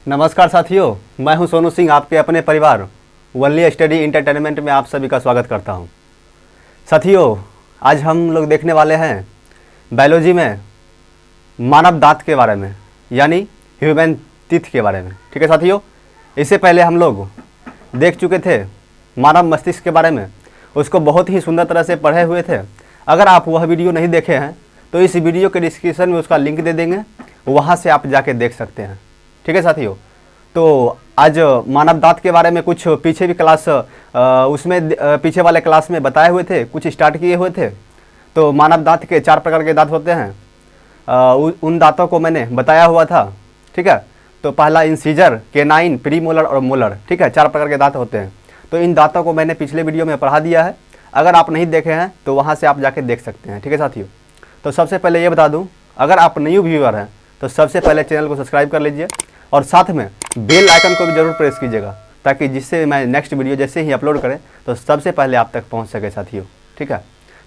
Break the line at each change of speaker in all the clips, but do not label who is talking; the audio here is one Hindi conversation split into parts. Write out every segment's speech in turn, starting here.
नमस्कार साथियों, मैं हूं सोनू सिंह। आपके अपने परिवार वनली स्टडी इंटरटेनमेंट में आप सभी का स्वागत करता हूं। साथियों, आज हम लोग देखने वाले हैं बायोलॉजी में मानव दांत के बारे में, यानी ह्यूमन टीथ के बारे में। ठीक है साथियों, इससे पहले हम लोग देख चुके थे मानव मस्तिष्क के बारे में, उसको बहुत ही सुंदर तरह से पढ़े हुए थे। अगर आप वह वीडियो नहीं देखे हैं तो इस वीडियो के डिस्क्रिप्शन में उसका लिंक दे देंगे, वहाँ से आप जाके देख सकते हैं। ठीक है साथियों, तो आज मानव दांत के बारे में कुछ पीछे भी क्लास उसमें पीछे वाले क्लास में बताए हुए थे, कुछ स्टार्ट किए हुए थे। तो मानव दांत के 4 प्रकार के दांत होते हैं, उन दांतों को मैंने बताया हुआ था। ठीक है, तो पहला इंसीजर, केनाइन, प्रीमोलर और मोलर। ठीक है, 4 प्रकार के दांत होते हैं। तो इन दांतों को मैंने पिछले वीडियो में पढ़ा दिया है। अगर आप नहीं देखे हैं तो वहाँ से आप जाके देख सकते हैं। ठीक है साथियों, तो सबसे पहले ये बता दूँ, अगर आप न्यू व्यूअर हैं तो सबसे पहले चैनल को सब्सक्राइब कर लीजिए और साथ में बेल आइकन को भी ज़रूर प्रेस कीजिएगा, ताकि जिससे मैं नेक्स्ट वीडियो जैसे ही अपलोड करें तो सबसे पहले आप तक पहुंच सके साथियों। ठीक है,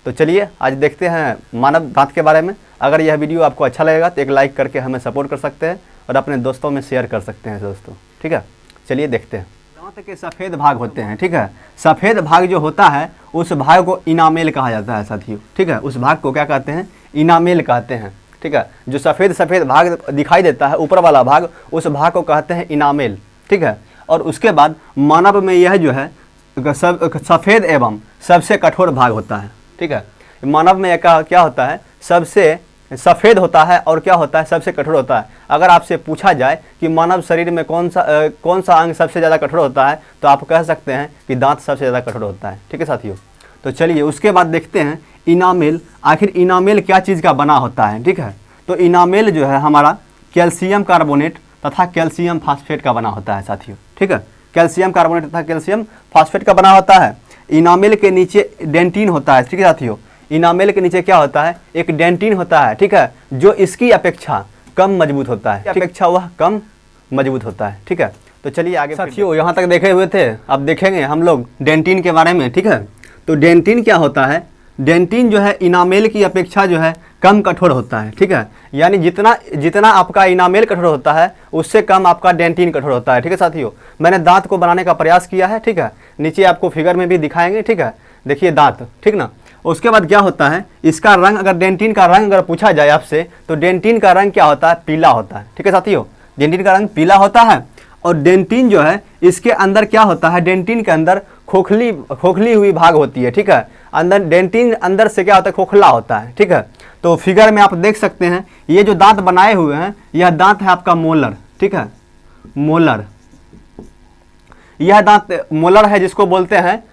तो चलिए आज देखते हैं मानव दांत के बारे में। अगर यह वीडियो आपको अच्छा लगेगा तो एक लाइक करके हमें सपोर्ट कर सकते हैं और अपने दोस्तों में शेयर कर सकते हैं दोस्तों। ठीक है, चलिए देखते हैं। दांत के सफ़ेद भाग होते हैं। ठीक है, सफ़ेद भाग जो होता है उस भाग को इनामेल कहा जाता है साथियों। ठीक है, उस भाग को क्या कहते हैं? इनामेल कहते हैं। ठीक है, जो सफ़ेद सफ़ेद भाग दिखाई देता है ऊपर वाला भाग, उस भाग को कहते हैं इनामेल। ठीक है, और उसके बाद मानव में यह जो है सफ़ेद एवं सबसे कठोर भाग होता है। ठीक है, मानव में क्या होता है? सबसे सफ़ेद होता है और क्या होता है? सबसे कठोर होता है। अगर आपसे पूछा जाए कि मानव शरीर में कौन सा अंग सबसे ज़्यादा कठोर होता है, तो आप कह सकते हैं कि दांत सबसे ज़्यादा कठोर होता है। ठीक है साथियों, तो चलिए उसके बाद देखते हैं इनामेल। आखिर इनामेल क्या चीज़ का बना होता है? ठीक है, तो इनामेल जो है हमारा कैल्शियम कार्बोनेट तथा कैल्शियम फास्फेट का बना होता है साथियों। ठीक है, कैल्शियम कार्बोनेट तथा कैल्शियम फास्फेट का बना होता है। इनामेल के नीचे डेंटिन होता है। ठीक है साथियों, इनामेल के नीचे क्या होता है? एक डेंटिन होता है। ठीक है, जो इसकी अपेक्षा कम मजबूत होता है, अपेक्षा वह कम मजबूत होता है। ठीक है, तो चलिए आगे साथियों, यहाँ तक देखे हुए थे, अब देखेंगे हम लोग डेंटिन के बारे में। ठीक है, तो डेंटिन क्या होता है? डेंटिन जो है इनामेल की अपेक्षा जो है कम कठोर होता है। ठीक है, यानी जितना आपका इनामेल कठोर होता है उससे कम आपका डेंटिन कठोर होता है। ठीक है साथियों, मैंने दांत को बनाने का प्रयास किया है। ठीक है, नीचे आपको फिगर में भी दिखाएंगे। ठीक है, देखिए दांत, ठीक ना। उसके बाद क्या होता है? इसका रंग, अगर डेंटिन का रंग अगर पूछा जाए आपसे, तो डेंटिन का रंग क्या होता है? पीला होता है। ठीक है साथियों, डेंटिन का रंग पीला होता है। और डेंटिन जो है इसके अंदर क्या होता है? डेंटिन के अंदर खोखली हुई भाग होती है। ठीक है, अंदर डेंटिन अंदर से क्या होता है? खोखला होता है। ठीक है, तो फिगर में आप देख सकते हैं ये जो दांत बनाए हुए हैं, यह दांत है आपका मोलर। ठीक है, मोलर, यह दांत मोलर है जिसको बोलते हैं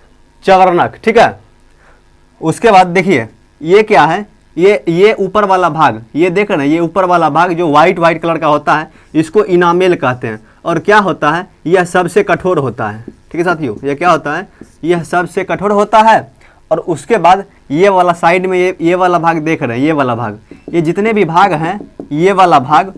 चवर्णक। ठीक है, उसके बाद देखिए ये क्या है? ये ऊपर वाला भाग, ये देख रहे हैं, ये ऊपर वाला भाग जो वाइट कलर का होता है, इसको इनामेल कहते हैं। और क्या होता है? यह सबसे कठोर होता है। ठीक है साथियों, यह क्या होता है? यह सबसे कठोर होता है। और उसके बाद ये वाला साइड में ये वाला भाग देख रहे हैं, ये वाला भाग, ये जितने भी भाग हैं, ये वाला भाग,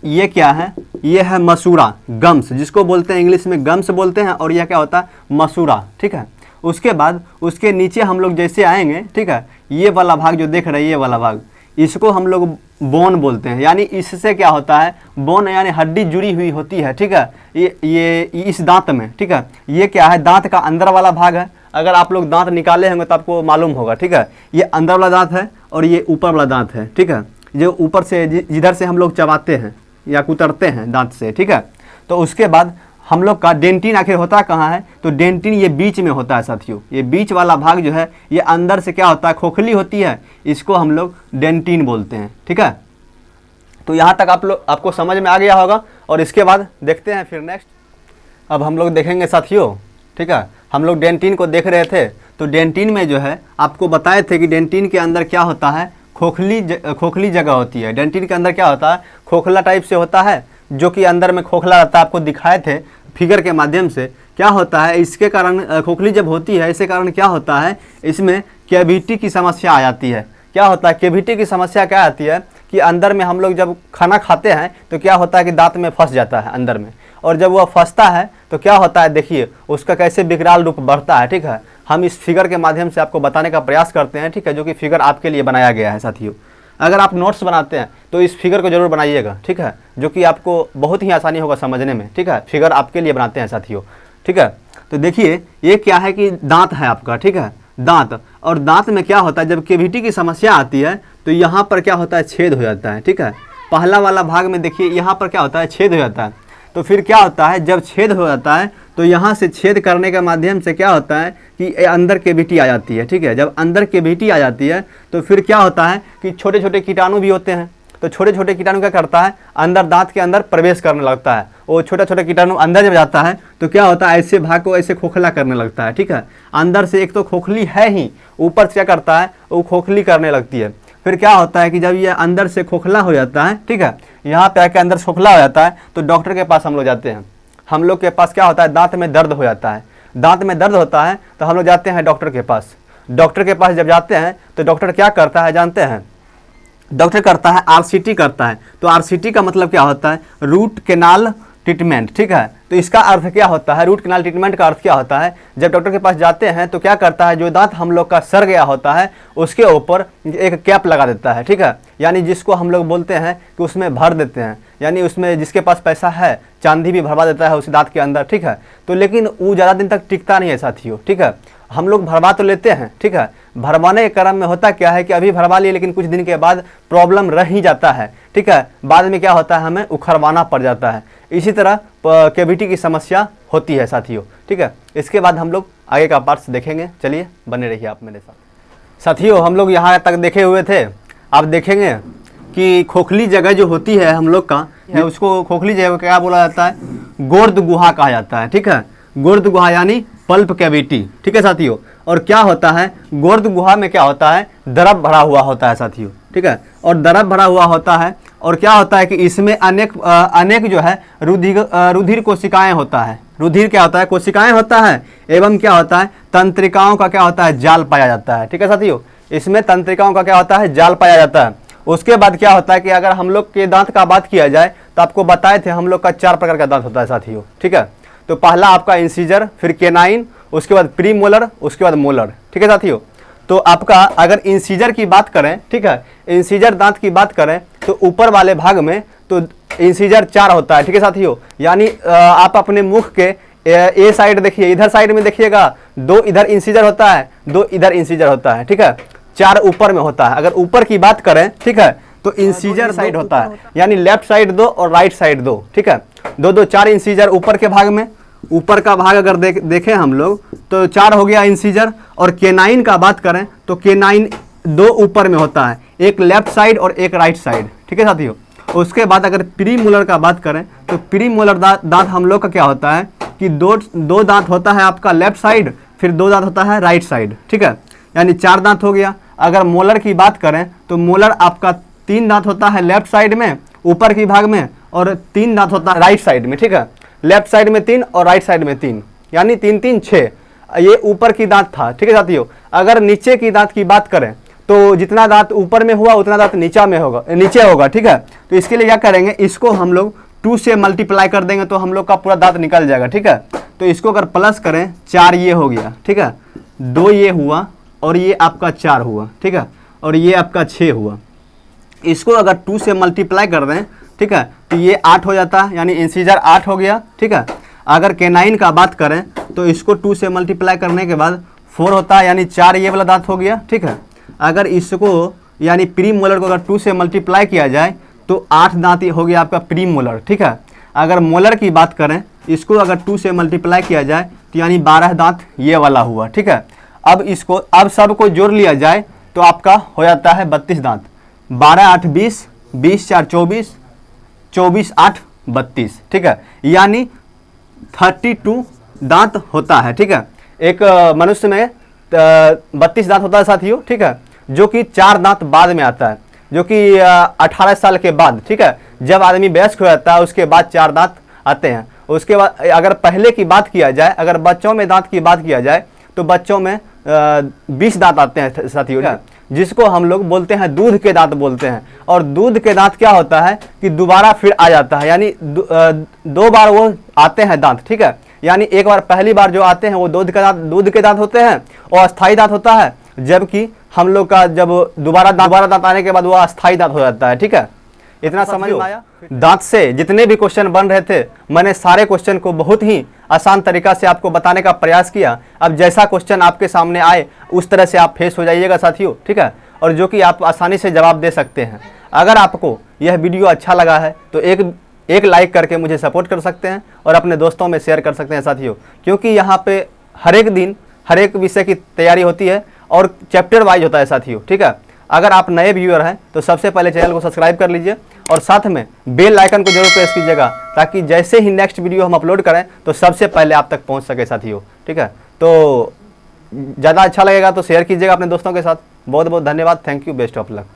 ये क्या है? ये है मसूरा, गम्स, जिसको बोलते हैं इंग्लिश में गम्स बोलते हैं, और यह क्या होता है? मसूरा। ठीक है, उसके बाद उसके नीचे हम लोग जैसे आएंगे, ठीक है, ये वाला भाग जो देख रहे हैं, ये वाला भाग, इसको हम लोग बोन बोलते हैं। यानी इससे क्या होता है? बोन यानी हड्डी जुड़ी हुई होती है। ठीक है, ये इस दांत में, ठीक है, ये क्या है? दांत का अंदर वाला भाग है। अगर आप लोग दांत निकाले होंगे तो आपको मालूम होगा। ठीक है, ये अंदर वाला दांत है और ये ऊपर वाला दांत है। ठीक है, जो ऊपर से जिधर से हम लोग चबाते हैं या कुतरते हैं दांत से। ठीक है, तो उसके बाद हम लोग का डेंटिन आखिर होता कहाँ है? तो डेंटिन ये बीच में होता है साथियों। ये बीच वाला भाग जो है ये अंदर से क्या होता है? खोखली होती है, इसको हम लोग डेंटिन बोलते हैं। ठीक है, तो यहाँ तक आपको समझ में आ गया होगा। और इसके बाद देखते हैं फिर नेक्स्ट। अब हम लोग देखेंगे साथियों, ठीक है, हम लोग डेंटिन को देख रहे थे, तो डेंटिन में जो है आपको बताए थे कि डेंटिन के अंदर क्या होता है? खोखली जगह होती है। डेंटिन के अंदर क्या होता है? खोखला टाइप से होता है, जो कि अंदर में खोखला रहता है। आपको दिखाए थे फिगर के माध्यम से। क्या होता है? इसके कारण खोखली जब होती है, इसके कारण क्या होता है? इसमें कैविटी की समस्या आ जाती है। क्या होता है? कैविटी की समस्या क्या आती है कि अंदर में हम लोग जब खाना खाते हैं तो क्या होता है कि दांत में फंस जाता है अंदर में, और जब वह फंसता है तो क्या होता है? देखिए उसका कैसे विकराल रूप बढ़ता है। ठीक है, हम इस फिगर के माध्यम से आपको बताने का प्रयास करते हैं। ठीक है, जो कि फिगर आपके लिए बनाया गया है साथियों। अगर आप नोट्स बनाते हैं तो इस फिगर को जरूर बनाइएगा, ठीक है, जो कि आपको बहुत ही आसानी होगा समझने में, ठीक है। फिगर आपके लिए बनाते हैं साथियों, ठीक है। तो देखिए ये क्या है कि दांत है आपका, ठीक है, दांत। और दांत में क्या होता है, जब केविटी की समस्या आती है तो यहाँ पर क्या होता है, छेद हो जाता है, ठीक है। पहला वाला भाग में देखिए यहाँ पर क्या होता है, छेद हो जाता है। तो फिर क्या होता है, जब छेद हो जाता है तो यहाँ से छेद करने के माध्यम से क्या होता है कि अंदर केविटी आ जाती है, ठीक है। जब अंदर केविटी आ जाती है तो फिर क्या होता है कि छोटे छोटे कीटाणु भी होते हैं। तो छोटे छोटे कीटाणु क्या करता है, अंदर दांत के अंदर प्रवेश करने लगता है। वो छोटा छोटा कीटाणु अंदर जब जाता है तो क्या होता है, ऐसे भाग को ऐसे खोखला करने लगता है, ठीक है। अंदर से एक तो खोखली है ही, ऊपर से क्या करता है, वो खोखली करने लगती है। फिर क्या होता है कि जब ये अंदर से खोखला हो जाता है, ठीक है, यहाँ पे आके अंदर खोखला हो जाता है तो डॉक्टर के पास हम लोग जाते हैं। हम लोग के पास क्या होता है, दांत में दर्द हो जाता है। दांत में दर्द होता है तो हम लोग जाते हैं डॉक्टर के पास। डॉक्टर के पास जब जाते हैं तो डॉक्टर क्या करता है जानते हैं, डॉक्टर करता है आरसीटी करता है। तो आरसीटी का मतलब क्या होता है, रूट कैनाल ट्रीटमेंट, ठीक है। तो इसका अर्थ क्या होता है, रूट कैनाल ट्रीटमेंट का अर्थ क्या होता है, जब डॉक्टर के पास जाते हैं तो क्या करता है, जो दांत हम लोग का सड़ गया होता है उसके ऊपर एक कैप लगा देता है, ठीक है। यानी जिसको हम लोग बोलते हैं कि उसमें भर देते हैं, यानी उसमें जिसके पास पैसा है चांदी भी भरवा देता है उस दांत के अंदर, ठीक है। तो लेकिन वो ज़्यादा दिन तक टिकता नहीं है साथियों, ठीक है। हम लोग भरवा तो लेते हैं, ठीक है। भरवाने के क्रम में होता क्या है कि अभी भरवा लिए लेकिन कुछ दिन के बाद प्रॉब्लम रह ही जाता है, ठीक है। बाद में क्या होता है, हमें उखड़वाना पड़ जाता है। इसी तरह कैविटी की समस्या होती है साथियों, ठीक है। इसके बाद हम लोग आगे का पार्ट्स देखेंगे, चलिए बने रहिए आप मेरे साथ। साथियों हम लोग यहाँ तक देखे हुए थे, आप देखेंगे कि खोखली जगह जो होती है हम लोग का है, उसको खोखली जगह क्या बोला जाता है, गोर्द गुहा कहा जाता है, ठीक है। गोर्द गुहा यानी पल्प कैविटी, ठीक है साथियों। और क्या होता है, गोर्द गुहा में क्या होता है, द्रव भरा हुआ होता है साथियों, ठीक है। और द्रव भरा हुआ होता है और क्या होता है कि इसमें अनेक जो है रुधिर कोशिकाएं होता है। रुधिर क्या होता है, कोशिकाएं होता है, एवं क्या होता है, तंत्रिकाओं का क्या होता है, जाल पाया जाता है, ठीक है साथियों। इसमें तंत्रिकाओं का क्या होता है, जाल पाया जाता है। उसके बाद क्या होता है कि अगर हम लोग के दांत का बात किया जाए तो आपको बताए थे हम लोग का 4 प्रकार का दांत होता है साथियों, ठीक है। तो पहला आपका इंसीजर, फिर केनाइन, उसके बाद प्री मोलर, उसके बाद मोलर, ठीक है साथियों। तो आपका अगर इंसीजर की बात करें, ठीक है, इंसीजर दांत की बात करें तो ऊपर वाले भाग में तो इंसीजर 4 होता है, ठीक है साथियों। यानी आप अपने मुख के ए साइड देखिए, इधर साइड में देखिएगा 2 इधर इंसीजर होता है, 2 इधर इंसीजर होता है, ठीक है। 4 ऊपर में होता है। अगर ऊपर की बात करें, ठीक है, तो इंसीजर साइड होता है, यानी लेफ्ट साइड 2 और राइट साइड 2, ठीक है। 2 4 इंसीजर ऊपर के भाग में। ऊपर का भाग अगर देखें हम लोग तो 4 हो गया इंसीजर। और केनाइन का बात करें तो केनाइन 2 ऊपर में होता है, एक लेफ्ट साइड और एक राइट साइड, ठीक है साथियों। उसके बाद अगर प्री मोलर का बात करें तो प्री मोलर दांत हम लोग का क्या होता है कि दो दांत होता है आपका लेफ्ट साइड, फिर 2 दांत होता है राइट साइड, ठीक है। यानी 4 दांत हो गया। अगर मोलर की बात करें तो मोलर आपका 3 दांत होता है लेफ्ट साइड में ऊपर की भाग में, और 3 दांत होता है राइट साइड में, ठीक है। लेफ्ट साइड में 3 और राइट साइड में 3, यानी 3 3 6। ये ऊपर की दांत था, ठीक है साथियों। अगर नीचे की दांत की बात करें तो जितना दांत ऊपर में हुआ उतना दांत नीचे होगा, ठीक है। तो इसके लिए क्या करेंगे, इसको हम लोग 2 से मल्टीप्लाई कर देंगे तो हम लोग का पूरा दांत निकल जाएगा, ठीक है। तो इसको अगर प्लस करें 4 ये हो गया, ठीक है, 2 ये हुआ और ये आपका 4 हुआ, ठीक है, और ये आपका 6 हुआ। इसको अगर 2 से मल्टीप्लाई कर दें, ठीक है, तो ये 8 हो जाता है, यानी इंसीजर 8 हो गया, ठीक है। अगर केनाइन का बात करें तो इसको 2 से मल्टीप्लाई करने के बाद 4 होता है, यानी 4 ये वाला दांत हो गया, ठीक है। अगर इसको यानी प्री मोलर को अगर 2 से मल्टीप्लाई किया जाए तो 8 दांत हो गया आपका प्री मोलर, ठीक है। अगर मोलर की बात करें, इसको अगर 2 से मल्टीप्लाई किया जाए तो यानी 12 दांत ये वाला हुआ, ठीक है। अब सबको जोड़ लिया जाए तो आपका हो जाता है 32 दांत। 12 8 20, 20 4 24, 24 8 32, ठीक है, यानी 32 दांत होता है, ठीक है। एक मनुष्य में 32 दांत होता है साथियों, ठीक है, जो कि 4 दांत बाद में आता है, जो कि 18 साल के बाद, ठीक है, जब आदमी वयस्क हो जाता है उसके बाद 4 दांत आते हैं। उसके बाद अगर पहले की बात किया जाए, अगर बच्चों में दांत की बात किया जाए तो बच्चों में 20 दांत आते हैं साथियों, जिसको हम लोग बोलते हैं दूध के दांत बोलते हैं। और दूध के दांत क्या होता है कि दोबारा फिर आ जाता है, यानी 2 बार वो आते हैं दांत, ठीक है। यानी एक बार पहली बार जो आते हैं वो दूध के दांत होते हैं और अस्थायी दांत होता है, जबकि हम लोग का जब दोबारा दांत आने के बाद वो अस्थायी दांत हो जाता है। ठीक है, इतना समझ में आया। दांत से जितने भी क्वेश्चन बन रहे थे मैंने सारे क्वेश्चन को बहुत ही आसान तरीका से आपको बताने का प्रयास किया। अब जैसा क्वेश्चन आपके सामने आए उस तरह से आप फेस हो जाइएगा साथियों। ठीक है, और जो कि आप आसानी से जवाब दे सकते हैं। अगर आपको यह वीडियो अच्छा लगा है तो एक लाइक करके मुझे सपोर्ट कर सकते हैं और अपने दोस्तों में शेयर कर सकते हैं साथियों, क्योंकि यहाँ पे हर एक दिन हर एक विषय की तैयारी होती है और चैप्टर वाइज होता है साथियों। ठीक है, अगर आप नए व्यूअर हैं तो सबसे पहले चैनल को सब्सक्राइब कर लीजिए और साथ में बेल आइकन को जरूर प्रेस कीजिएगा, ताकि जैसे ही नेक्स्ट वीडियो हम अपलोड करें तो सबसे पहले आप तक पहुंच सके साथियों। ठीक है, तो ज़्यादा अच्छा लगेगा तो शेयर कीजिएगा अपने दोस्तों के साथ। बहुत बहुत धन्यवाद। Thank you. Best of luck.